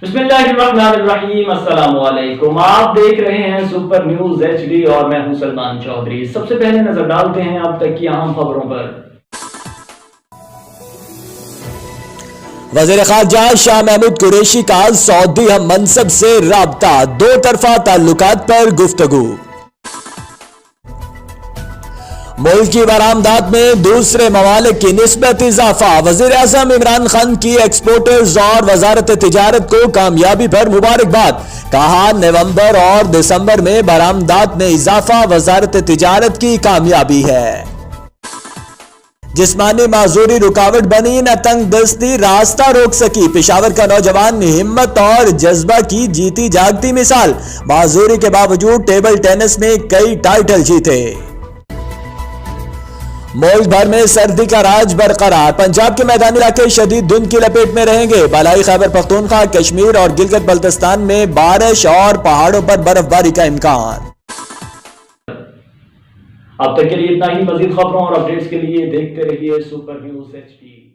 बिस्मिल्लाहिर्रहमानिर्रहीम, अस्सलाम वालेकुम। आप देख रहे हैं सुपर न्यूज HD और मैं हूं सलमान चौधरी। सबसे पहले नजर डालते हैं अब तक की अहम खबरों पर। वज़ीर ख़ारजा शाह महमूद कुरैशी का सऊदी हम मनसब से राब्ता, दो तरफा ताल्लुकात पर गुफ्तगू। मुल्क की बरामदात में दूसरे ममालिक की निस्बत इजाफा, वज़ीर आज़म इमरान खान की एक्सपोर्टर्स और वजारत तिजारत को कामयाबी पर मुबारकबाद। कहा नवंबर और दिसंबर में बरामदात में इजाफा वजारत तिजारत की कामयाबी है। जिस्मानी माजूरी रुकावट बनी न तंग दस्ती रास्ता रोक सकी, पेशावर का नौजवान हिम्मत और जज्बा की जीती जागती मिसाल, माजूरी के बावजूद टेबल टेनिस में कई टाइटल जीते। मुल्क भर में सर्दी का राज बरकरार, पंजाब के मैदानी इलाके शदीद धुंध की लपेट में रहेंगे। बालाई खैबर पख्तूनख्वा, कश्मीर और गिलगित बल्तिस्तान में बारिश और पहाड़ों पर बर्फबारी का इम्कान। अब तक के लिए इतना ही। मजीद खबरों और अपडेट्स के लिए देखते रहिए सुपर न्यूज HD।